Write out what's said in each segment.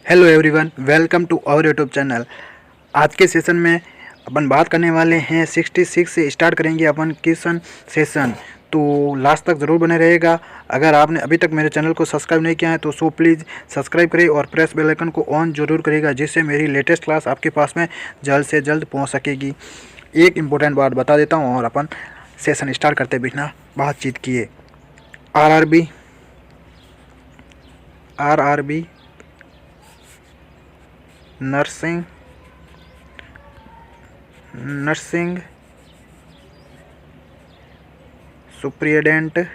Hello everyone, welcome to our YouTube channel. आज के session में अपन बात करने वाले हैं 66 से स्टार्ट करेंगे अपन क्वेश्चन सेशन। तो लास्ट तक ज़रूर बने रहेगा। अगर आपने अभी तक मेरे चैनल को सब्सक्राइब नहीं किया है तो प्लीज़ सब्सक्राइब करें और प्रेस बेल आइकन को ऑन जरूर करेगा, जिससे मेरी लेटेस्ट क्लास आपके पास में जल्द से जल्द पहुँच सकेगी। एक इम्पोर्टेंट बात बता देता हूँ और अपन सेशन स्टार्ट करते बिना बातचीत किए। आरआरबी नर्सिंग सुप्रिटेंडेंट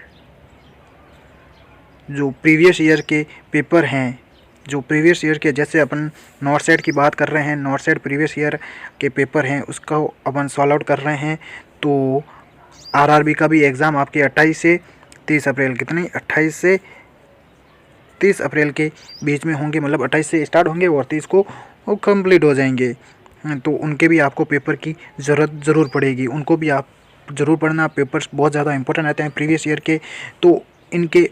जो प्रीवियस ईयर के पेपर हैं, जो प्रीवियस ईयर के, जैसे अपन नॉर्थ सेट की बात कर रहे हैं, नॉर्थ सेट प्रीवियस ईयर के पेपर हैं उसका अपन सॉल्व आउट कर रहे हैं। तो आरआरबी का भी एग्ज़ाम आपके 28 से 30 अप्रैल, कितनी 28 से 30 अप्रैल के बीच में होंगे। मतलब 28 से स्टार्ट होंगे और 30 को वो कंप्लीट हो जाएंगे। तो उनके भी आपको पेपर की ज़रूरत ज़रूर पड़ेगी, उनको भी आप ज़रूर पढ़ना। पेपर्स बहुत ज़्यादा इंपॉर्टेंट रहते हैं प्रीवियस ईयर के। तो इनके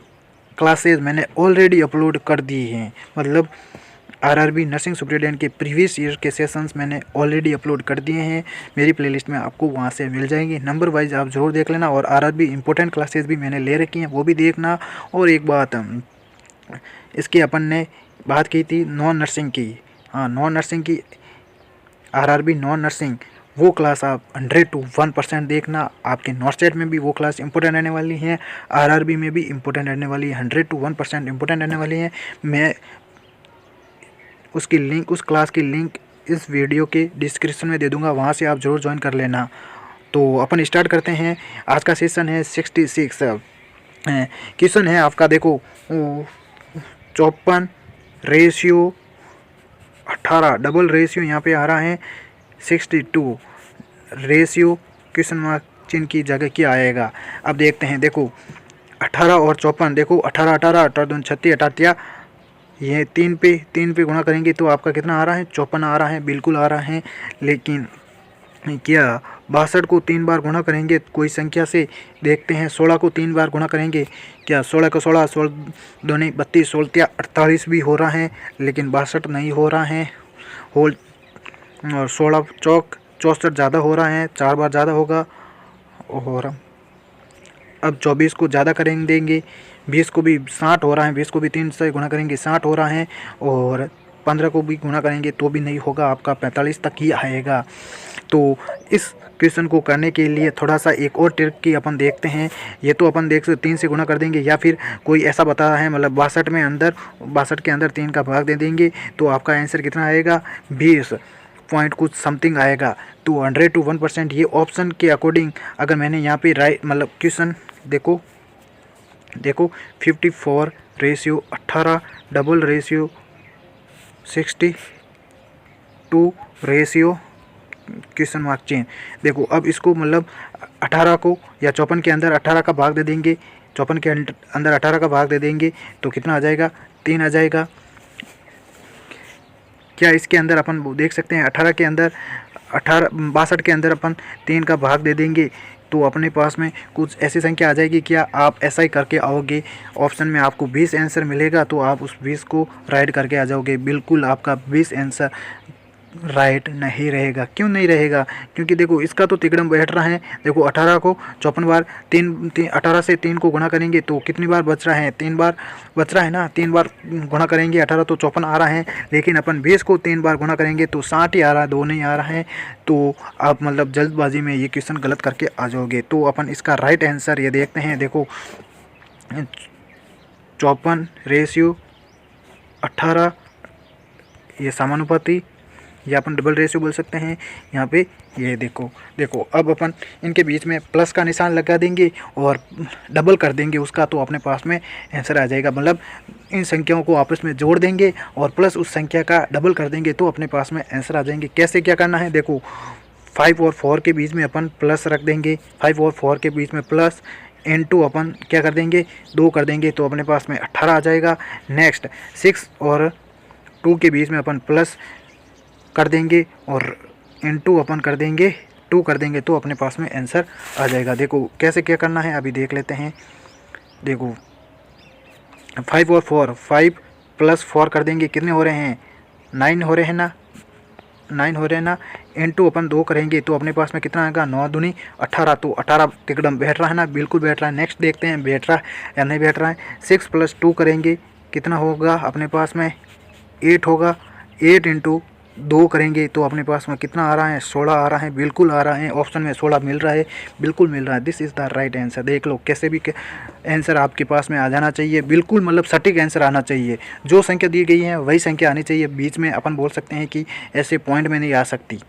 क्लासेस मैंने ऑलरेडी अपलोड कर दिए हैं। मतलब आरआरबी नर्सिंग सुप्रिटेंडेंट के प्रीवियस ईयर के सेशंस मैंने ऑलरेडी अपलोड कर दिए हैं। मेरी प्लेलिस्ट में आपको वहाँ से मिल जाएंगे। नंबर वाइज आप ज़रूर देख लेना। और आरआरबी इंपॉर्टेंट क्लासेस भी मैंने ले रखी हैं, वो भी देखना। और एक बात, इसकी अपन ने बात की थी नॉन नर्सिंग की। हाँ, नॉन नर्सिंग की आरआरबी नॉन नर्सिंग, वो क्लास आप 100 to 1% देखना। आपके नॉर्थ स्टेट में भी वो क्लास इंपॉर्टेंट रहने वाली है, आरआरबी में भी इंपॉर्टेंट रहने वाली है, 100 to 1% इंपॉर्टेंट रहने वाली है। मैं उसकी लिंक, उस क्लास की लिंक इस वीडियो के डिस्क्रिप्शन में दे दूंगा, वहाँ से आप ज़रूर ज्वाइन कर लेना। तो अपन स्टार्ट करते हैं। आज का सेशन है 66 क्वेश्चन है आपका। देखो 54 रेशियो 18, डबल रेशियो यहाँ पे आ रहा है 62 रेशियो, क्वेश्चन मार्क चिन्ह की जगह क्या आएगा। अब देखते हैं। देखो 18 और 54, देखो 18 18 18 दूनी 36 18, ये 3 पे गुणा करेंगे तो आपका कितना आ रहा है, 54 आ रहा है। बिल्कुल आ रहा है। लेकिन क्या 62 को 3 बार गुणा करेंगे कोई संख्या से, देखते हैं। 16 को 3 बार गुणा करेंगे, क्या 16 को 16 16 दूनी 32 16 48 भी हो रहा है, लेकिन 62 नहीं हो रहा है। होल और 16 चौक 64 ज़्यादा हो रहा है, 4 बार ज़्यादा होगा। और अब 24 को ज़्यादा करेंगे देंगे, 20 को भी 60 हो रहा है, 20 को भी 3 से गुणा करेंगे 60 हो रहा है। और 15 को भी गुणा करेंगे तो भी नहीं होगा, आपका 45 तक ही आएगा। तो इस क्वेश्चन को करने के लिए थोड़ा सा एक और ट्रिक की अपन देखते हैं। ये तो अपन देख सकते 3 से गुणा कर देंगे, या फिर कोई ऐसा बता रहा है, मतलब 62 के अंदर 3 का भाग दे देंगे तो आपका आंसर कितना आएगा, 20 पॉइंट कुछ समथिंग आएगा। तो 100 to 1% ये ऑप्शन के अकॉर्डिंग अगर मैंने यहाँ पे राइट, मतलब क्वेश्चन देखो 54 ratio 18 double ratio 62 ratio question mark chain. देखो अब इसको, मतलब 18 को या 54 के अंदर 18 का भाग दे देंगे, 54 के अंदर 18 का भाग दे देंगे तो कितना आ जाएगा, 3 आ जाएगा। क्या इसके अंदर अपन देख सकते हैं 18 के अंदर 62 के अंदर अपन 3 का भाग दे देंगे तो अपने पास में कुछ ऐसी संख्या आ जाएगी। क्या आप ऐसा ही करके आओगे, ऑप्शन में आपको 20 आंसर मिलेगा तो आप उस 20 को राइट करके आ जाओगे। बिल्कुल आपका 20 आंसर राइट नहीं रहेगा। क्यों नहीं रहेगा, क्योंकि देखो इसका तो तिकड़म बैठ रहा है। देखो 18 को 54 बार 18 से 3 को गुणा करेंगे तो कितनी बार बच रहा है, 3 बार बच रहा है ना। 3 बार गुणा करेंगे 18 तो 54 आ रहा है। लेकिन अपन 20 को 3 बार गुणा करेंगे तो 60 ही आ रहा है, 2 नहीं आ रहा है। तो आप मतलब जल्दबाजी में ये क्वेश्चन गलत करके आ जाओगे। तो अपन इसका राइट आंसर ये देखते हैं। देखो 54 रेशियो 18, ये समानुपाती, या अपन डबल रेशियो बोल सकते हैं यहाँ पे। ये देखो अब अपन इनके बीच में प्लस का निशान लगा देंगे और डबल कर देंगे उसका, तो अपने पास में आंसर आ जाएगा। मतलब इन संख्याओं को आपस में जोड़ देंगे और प्लस उस संख्या का डबल कर देंगे तो अपने पास में आंसर आ जाएंगे। कैसे क्या करना है, देखो 5 और 4 के बीच में अपन प्लस रख देंगे, 5 और 4 के बीच में प्लस, इनटू अपन क्या कर देंगे, 2 कर देंगे तो अपने पास में 18 आ जाएगा। नेक्स्ट 6 और 2 के बीच में अपन प्लस कर देंगे और इनटू अपन कर देंगे 2 कर देंगे तो अपने पास में आंसर आ जाएगा। देखो कैसे क्या करना है अभी देख लेते हैं। देखो 5 और 4, 5 +4 कर देंगे, कितने हो रहे हैं 9 हो रहे हैं ना, 9 हो रहे हैं ना, इनटू अपन 2 करेंगे तो अपने पास में कितना आएगा 9 दूनी 18। तो 18 एकदम बैठ रहा है ना, बिल्कुल बैठ रहा है। नेक्स्ट देखते हैं बैठ रहा है या नहीं बैठ रहा है। 6 + 2 करेंगे कितना होगा अपने पास में 8 होगा। 8 × 2 करेंगे तो अपने पास में कितना आ रहा है 16 आ रहा है, बिल्कुल आ रहा है। ऑप्शन में 16 मिल रहा है, बिल्कुल मिल रहा है। This is the right answer. देख लो कैसे भी आंसर आपके पास में आ जाना चाहिए, बिल्कुल मतलब सटीक आंसर आना चाहिए। जो संख्या दी गई है वही संख्या आनी चाहिए। बीच में अपन बोल सकते हैं कि ऐसे पॉइंट में नहीं आ सकती,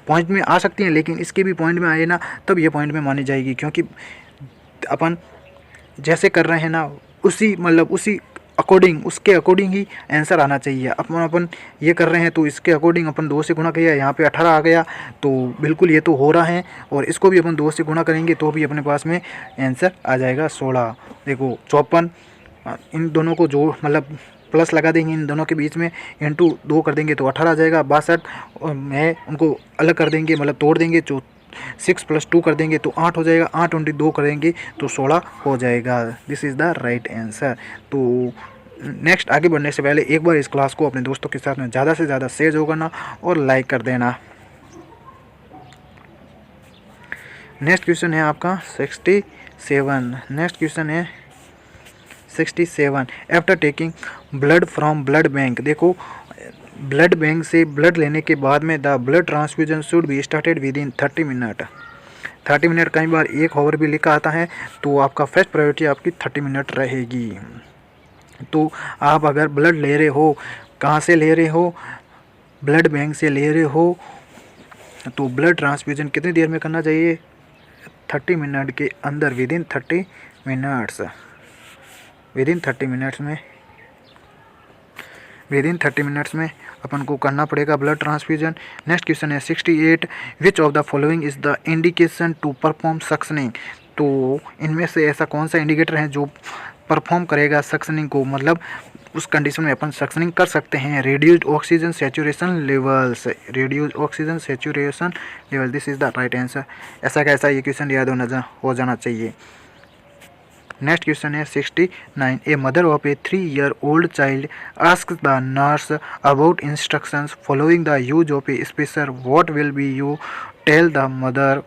पॉइंट में आ सकती हैं लेकिन इसके भी पॉइंट में आए ना तब ये पॉइंट में मानी जाएगी, क्योंकि अपन जैसे कर रहे हैं ना उसी मतलब उसी अकॉर्डिंग उसके अकॉर्डिंग ही आंसर आना चाहिए। अपन ये कर रहे हैं तो इसके अकॉर्डिंग अपन 2 से गुणा किया, यहाँ पे 18 आ गया तो बिल्कुल ये तो हो रहा है। और इसको भी अपन 2 से गुणा करेंगे तो भी अपने पास में आंसर आ जाएगा 16। देखो 54, इन दोनों को जो मतलब प्लस लगा देंगे इन दोनों के बीच में, इंटू 2 कर देंगे तो 18 आ जाएगा। 62 में उनको अलग कर देंगे मतलब तोड़ देंगे, जो 6 + 2 कर देंगे तो 8 हो जाएगा। 8 × 2 करेंगे तो 16 हो जाएगा। This is the right answer. तो नेक्स्ट आगे बढ़ने से पहले एक बार इस क्लास को अपने दोस्तों के साथ में ज़्यादा से ज़्यादा शेयर जो करना और लाइक कर देना। नेक्स्ट क्वेश्चन है आपका 67। नेक्स्ट क्वेश्चन है 67। After taking blood from blood bank, देखो ब्लड बैंक से ब्लड लेने के बाद में the blood transfusion should be started with in 30 minute. 30 minute, कई बार 1 आवर भी लिखा आता है, तो आपका फर्स्ट प्रायोरिटी आपकी 30 मिनट रहेगी। तो आप अगर ब्लड ले रहे हो, कहाँ से ले रहे हो, ब्लड बैंक से ले रहे हो, तो ब्लड ट्रांसफ्यूजन कितनी देर में करना चाहिए 30 मिनट के अंदर, with in 30 minutes. With in 30 minutes में अपन को करना पड़ेगा ब्लड ट्रांसफ्यूजन। नेक्स्ट क्वेश्चन है 68। Which of the following is the indication to perform suctioning. तो इनमें से ऐसा कौन सा इंडिकेटर है जो परफॉर्म करेगा सक्शनिंग को, मतलब उस कंडीशन में अपन सक्शनिंग कर सकते हैं। Reduced oxygen saturation levels, reduced oxygen saturation level, this is the right answer. ऐसा कैसा ये क्वेश्चन याद हो जाना चाहिए। नेक्स्ट क्वेश्चन है 69। A mother of a 3-year-old child ask the nurse about instructions following the use of a spacer, what will be you tell the mother.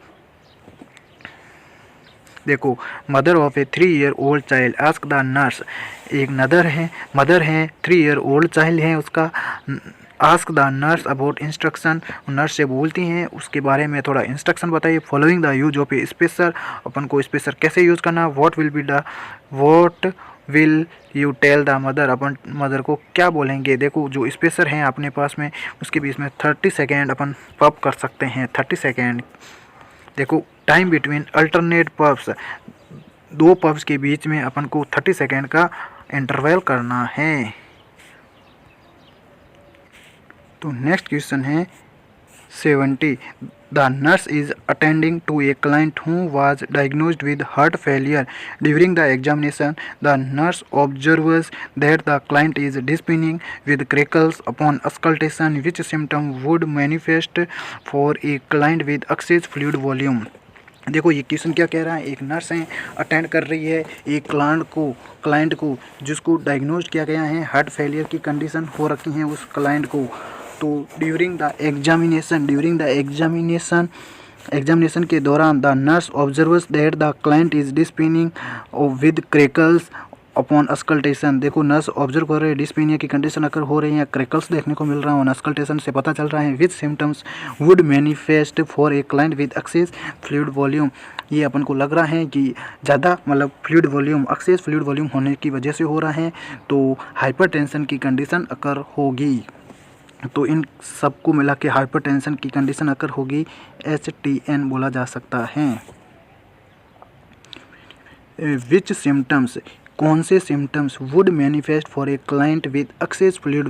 देखो mother of a 3-year-old child ask the nurse, एक mother है 3-year-old child है उसका, ask the nurse about instruction, nurse से बोलती हैं उसके बारे में थोड़ा इंस्ट्रक्शन बताइए। Following the use of a spacer, अपन को स्पेसर कैसे यूज़ करना। What will you tell the mother, अपन मदर को क्या बोलेंगे। देखो जो स्पेसर हैं अपने पास में उसके बीच में 30 सेकेंड अपन पफ कर सकते हैं, 30 सेकेंड। देखो time between alternate puffs, 2 puffs के बीच में अपन को 30 सेकेंड का इंटरवल करना है। तो नेक्स्ट क्वेश्चन है 70। The nurse is attending to a client who was diagnosed with heart failure during the examination. The nurse observes that the client is dyspneic with crackles upon auscultation, which symptom would manifest for a client with excess fluid volume. देखो ये question क्या कह रहा है, एक nurse है attend कर रही है एक क्लाइंट को जिसको डायग्नोज किया गया है, हार्ट फेलियर की कंडीशन हो रखी है उस क्लाइंट को। तो ड्यूरिंग द एग्जामिनेशन के दौरान the nurse observes that the client is dyspneic with crackles upon auscultation. देखो नर्स ऑब्जर्व कर रहे हैं डिस्पिनिया की कंडीशन अगर हो रही है, क्रैकल्स देखने को मिल रहा है, अस्कल्टेशन से पता चल रहा है which symptoms would manifest for a client with excess fluid volume. ये अपन को लग रहा है कि ज़्यादा मतलब fluid volume, excess fluid volume होने की वजह से हो रहा है, तो हाइपरटेंशन की कंडीशन अगर होगी। तो इन सबको मिला के हाइपरटेंशन की कंडीशन अगर होगी HTN बोला जा सकता है। विच सिम्टम्स, कौन से symptoms would manifest for a client with excess fluid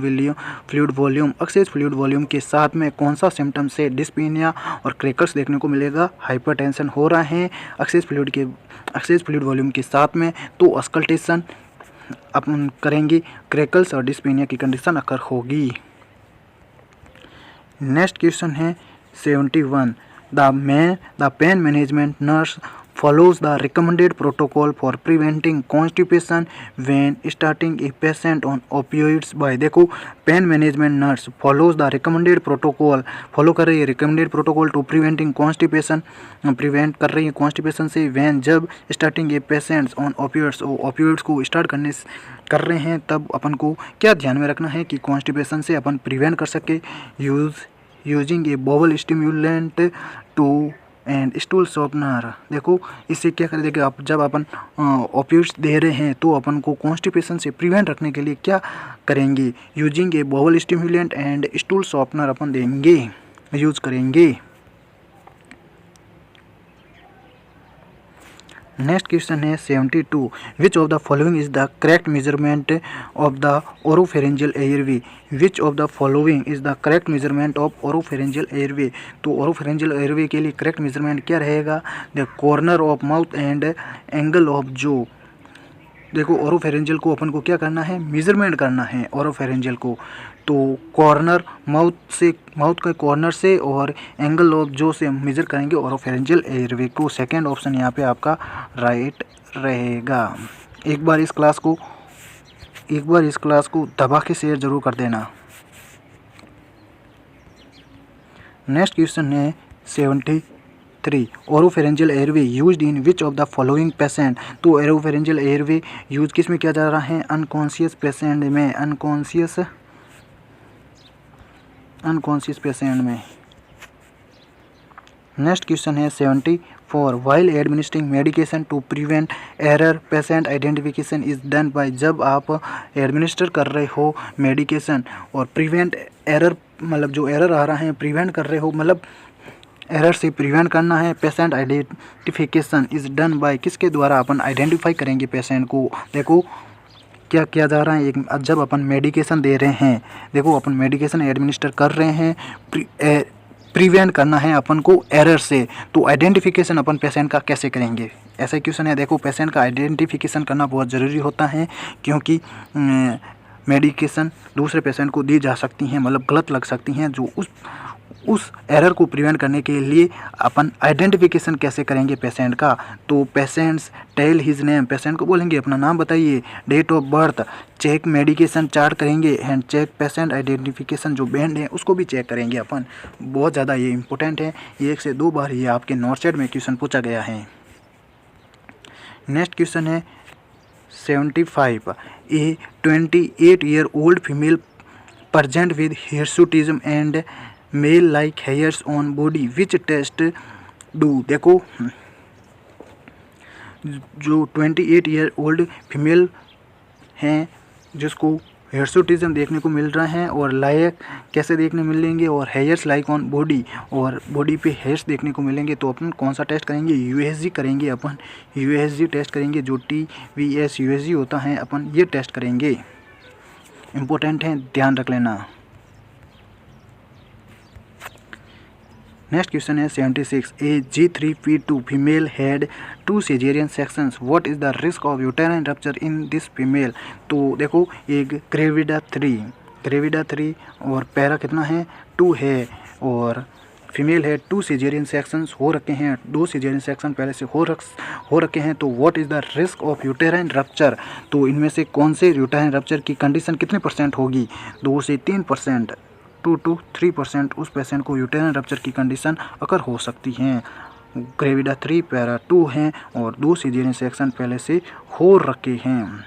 volume. Excess fluid volume के साथ में कौन सा सिम्टम से डिस्पीनिया और क्रैकल्स देखने को मिलेगा, हाइपरटेंशन हो रहा है एक्सेस फ्लूइड वॉल्यूम के साथ में, तो अस्कल्टेशन अपन करेंगे, क्रैकल्स और डिस्पीनिया की कंडीशन अगर होगी। नेक्स्ट क्वेश्चन है 71। The pain management nurse follows the recommended protocol for preventing constipation when starting a patient on opioids by देखो pain management nurse follows the recommended protocol, follow कर रही है recommended protocol to preventing constipation, prevent कर रही है constipation से when जब starting A patients on opioids opioids को स्टार्ट कर रहे हैं तब अपन को क्या ध्यान में रखना है कि कॉन्स्टिपेशन से अपन प्रिवेंट कर सके using a bowel stimulant to and stool softener. देखो इससे क्या कर देगा, आप जब अपन ओपियोइड्स दे रहे हैं तो अपन को कॉन्स्टिपेशन से प्रिवेंट रखने के लिए क्या करेंगे, using a bowel stimulant and stool softener अपन देंगे, यूज करेंगे। नेक्स्ट क्वेश्चन है 72, which of the following is the correct measurement of the oropharyngeal airway, which of the following is the correct measurement of oropharyngeal airway. तो oropharyngeal airway के लिए correct measurement क्या रहेगा, the corner of mouth and angle of jaw. देखो oropharyngeal को अपन को क्या करना है, मेजरमेंट करना है ओरोफेरेंजियल को, तो कॉर्नर माउथ के कॉर्नर से और एंगल ऑफ जो से मेजर करेंगे ओरोफेरेंजियल एयरवे को। सेकंड ऑप्शन यहाँ पे आपका राइट रहेगा। एक बार इस क्लास को दबा के शेयर जरूर कर देना। नेक्स्ट क्वेश्चन है 73, oropharyngeal airway used in which of the following patient. तो ओरोफेरेंजियल एयरवे यूज किस में किया जा रहा है, अनकॉन्शियस पेशेंट में, अनकॉन्शियस पेशेंट में। नेक्स्ट क्वेश्चन है 74, while administering medication to prevent error patient identification is done by. जब आप एडमिनिस्टर कर रहे हो मेडिकेशन और प्रिवेंट एरर मतलब जो एरर आ रहा है प्रिवेंट कर रहे हो, मतलब एरर से प्रिवेंट करना है, patient identification is done bye किसके द्वारा अपन आइडेंटिफाई करेंगे पेशेंट को। देखो क्या किया जा रहा है, एक जब अपन मेडिकेशन दे रहे हैं, देखो अपन मेडिकेशन एडमिनिस्टर कर रहे हैं, प्रिवेंट करना है अपन को एरर से, तो आइडेंटिफिकेशन अपन पेशेंट का कैसे करेंगे, ऐसा क्वेश्चन है। देखो पेशेंट का आइडेंटिफिकेशन करना बहुत ज़रूरी होता है क्योंकि मेडिकेशन दूसरे पेशेंट को दी जा सकती हैं, मतलब गलत लग सकती हैं, जो उस एरर को प्रिवेंट करने के लिए अपन आइडेंटिफिकेशन कैसे करेंगे पेशेंट का। तो patients tell his name, patient को बोलेंगे अपना नाम बताइए, date of birth, check medication chart करेंगे एंड चेक पेशेंट आइडेंटिफिकेशन जो बैंड है उसको भी चेक करेंगे अपन। बहुत ज़्यादा ये इंपॉर्टेंट है, ये 1 से 2 बार ये आपके नोट सेट में क्वेश्चन पूछा गया है। नेक्स्ट क्वेश्चन है 75, a 28-year-old female present with hirsutism and male like hairs on body which test do. देखो जो 28-year-old फीमेल हैं जिसको हिर्सुटिज्म देखने को मिल रहा है और लाइक कैसे देखने मिलेंगे और हेयर्स लाइक ऑन बॉडी, और बॉडी पे हेयर्स देखने को मिलेंगे, तो अपन कौन सा टेस्ट करेंगे, यूएसजी करेंगे अपन, यूएसजी टेस्ट करेंगे, जो TVS यूएसजी होता है अपन ये टेस्ट करेंगे। इम्पोर्टेंट है, ध्यान रख लेना। नेक्स्ट क्वेश्चन है 76, ए G3P2 female had 2 cesarean sections, what is the risk of uterine rupture in this female. तो देखो एक ग्रेविडा 3 और पैरा कितना है 2 है, और फीमेल है 2 cesarean sections हो रखे हैं, 2 cesarean section पहले से हो रखे हैं, तो what is the risk of uterine rupture. तो इनमें से कौन से यूटेराइन रप्चर की कंडीशन कितने % होगी, 2 से 3%, 2 to 3% उस पेशेंट को यूटेराइन रप्चर की कंडीशन अगर हो सकती हैं। ग्रेविडा 3 पैरा 2 हैं और 2 सीजरियन सेक्शन पहले से हो रखे हैं।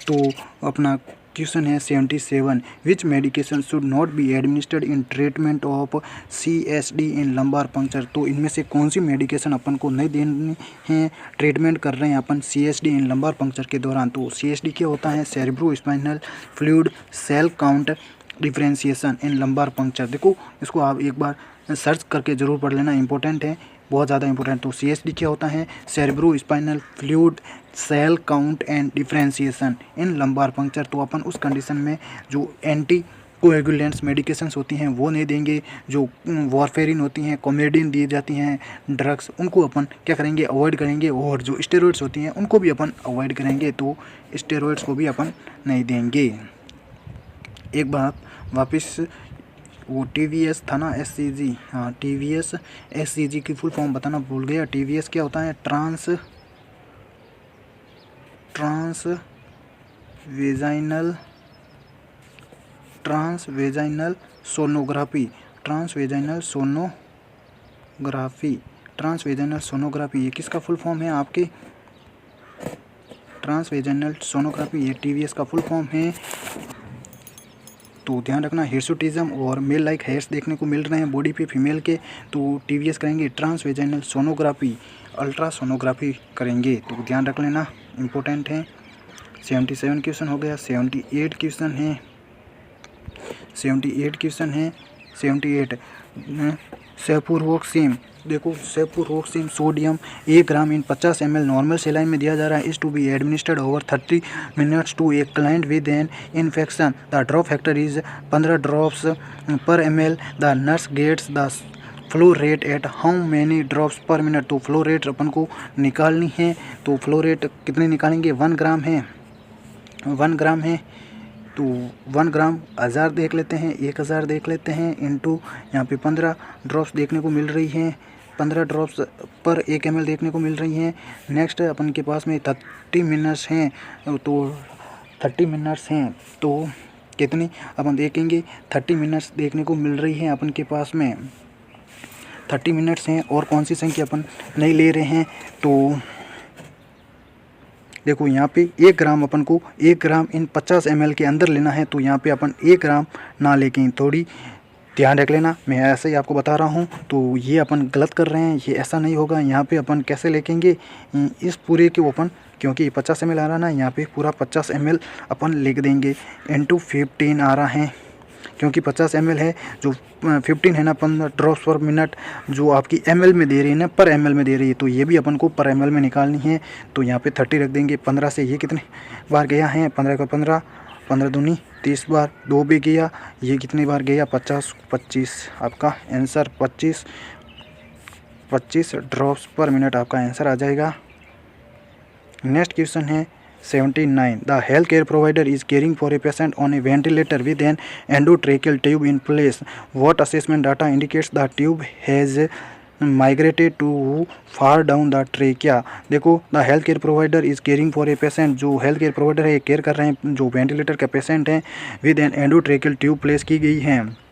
तो अपना क्वेश्चन है 77, which medication should not be administered in treatment of CSD in lumbar puncture. तो इनमें से कौन सी मेडिकेशन अपन को नहीं देनी है, ट्रीटमेंट कर रहे हैं अपन CSD इन लंबार पंक्चर के दौरान। तो CSD क्या होता है, cerebro spinal fluid cell count differentiation in lumbar puncture. देखो इसको आप एक बार सर्च करके ज़रूर पढ़ लेना, इंपॉर्टेंट है, बहुत ज़्यादा इंपॉर्टेंट। तो CSD क्या होता है, cerebro spinal fluid cell count and differentiation in lumbar puncture. तो अपन उस कंडीशन में जो एंटी कोएगुलेंट्स मेडिकेशंस होती हैं वो नहीं देंगे, जो वारफेरिन होती हैं, कॉमेडिन दी जाती हैं ड्रग्स, उनको अपन क्या करेंगे, अवॉइड करेंगे, और जो स्टेरॉइड्स होती हैं उनको भी अपन अवॉइड करेंगे, तो स्टेरॉइड्स को भी अपन नहीं देंगे। एक बात वापस वो TVS था ना, SCG, हाँ TVS SCG की फुल फॉर्म बताना भूल गया। TVS क्या होता है? ट्रांस वेजाइनल सोनोग्राफी, ये किसका फुल फॉर्म है आपके? ट्रांसवेजाइनल सोनोग्राफी, ये TVS का फुल फॉर्म है। तो ध्यान रखना, हिर्सुटिज्म और मेल लाइक हेयर्स देखने को मिल रहे हैं बॉडी पे फीमेल के, तो TVS करेंगे ट्रांसवेजाइनल सोनोग्राफी, अल्ट्रासोनोग्राफी करेंगे। तो ध्यान रख लेना, इम्पोर्टेंट है। 77 क्वेश्चन हो गया। 78 क्वेश्चन है। 78 सेफुरोक्सिम, देखो cefuroxime sodium 1 gram in 50 ml normal saline में दिया जा रहा है। Is to be administered over 30 minutes to a client with an infection. The drop factor is 15 drops per ml। The nurse gets the flow rate at how many drops per minute. तो flow rate अपन को निकालनी है, तो flow rate कितने निकालेंगे? 1 ग्राम है, 1 ग्राम है, तो 1 ग्राम 1000 देख लेते हैं, 1000 देख लेते हैं, इंटू यहाँ पे 15 ड्रॉप्स देखने को मिल रही हैं, 15 ड्रॉप्स पर 1 ml देखने को मिल रही हैं। नेक्स्ट अपन के पास में 30 मिनट्स हैं, तो 30 मिनट्स हैं, तो कितनी अपन देखेंगे? 30 मिनट्स देखने को मिल रही हैं अपन के पास में, 30 मिनट्स हैं। और कौन सी संख्या अपन नहीं ले रहे हैं? तो देखो यहाँ पे 1 ग्राम अपन को 1 ग्राम इन 50 ml के अंदर लेना है, तो यहाँ पे अपन 1 ग्राम ना लेके थोड़ी ध्यान रख लेना, मैं ऐसे ही आपको बता रहा हूँ। तो ये अपन गलत कर रहे हैं, ये ऐसा नहीं होगा। यहाँ पे अपन कैसे लेकेंगे इस पूरे के अपन, क्योंकि 50 ml आ रहा ना, यहाँ पे पूरा 50 ml अपन लिख देंगे, इंटू 15 आ रहा है, क्योंकि 50 ml है, जो 15 है ना 15 ड्रॉप्स पर मिनट जो आपकी ml में दे रही है ना, पर ml में दे रही है, तो ये भी अपन को पर ml में निकालनी है। तो यहाँ पे 30 रख देंगे। 15 से ये कितने बार गया है? 15 का 15, 15 दूनी 30 बार, 2 भी गया, ये कितनी बार गया? 25 आपका आंसर 25 ड्रॉप्स पर मिनट आपका आंसर आ जाएगा। नेक्स्ट क्वेश्चन है 79. The healthcare provider is caring for a patient on a ventilator with an endotracheal tube in place. What assessment data indicates the tube has migrated to far down the trachea? देखो, the health care provider is caring for a patient, जो health care provider है care कर रहे हैं जो ventilator का patient है, with an endotracheal tube placed की गई है।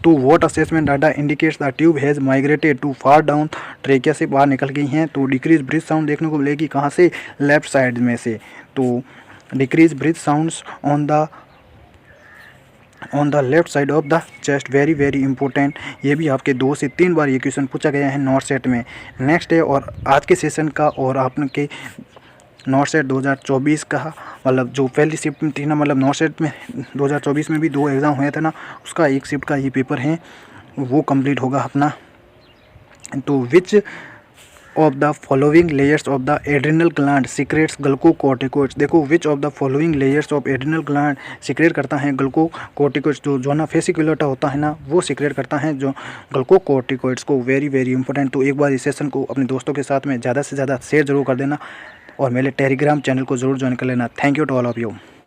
तो what assessment data indicates the tube has migrated too far down, trachea से बाहर निकल गई हैं। तो डिक्रीज ब्रीथ साउंड देखने को मिलेगी कहाँ से? लेफ्ट साइड में से। तो decrease breath sounds on the left side of the chest, very very important. ये भी आपके 2 से 3 बार ये क्वेश्चन पूछा गया है नॉर्थ सेट में। नेक्स्ट है और आज के सेशन का, और आपके नॉर्थ सेट 2024 का, मतलब जो पहली शिफ्ट थी ना, मतलब नॉर्थ सेट में 2024 में भी 2 एग्ज़ाम हुए थे ना, उसका एक शिफ्ट का ये पेपर है, वो कंप्लीट होगा अपना। तो which of the following layers of the adrenal gland secretes glucocorticoids? देखो, which of the following layers of adrenal gland secrete करता है ग्लूकोकॉर्टिकॉइड्स? जो जोना फेसिकुलेटा होता है ना, वो सीक्रेट करता है जो ग्लूकोकॉर्टिकॉइड्स को। Very very important. तो एक बार इस सेशन को अपने दोस्तों के साथ में ज़्यादा से ज़्यादा शेयर जरूर कर देना, और मेरे टेलीग्राम चैनल को ज़रूर ज्वाइन कर लेना। Thank you to all of you.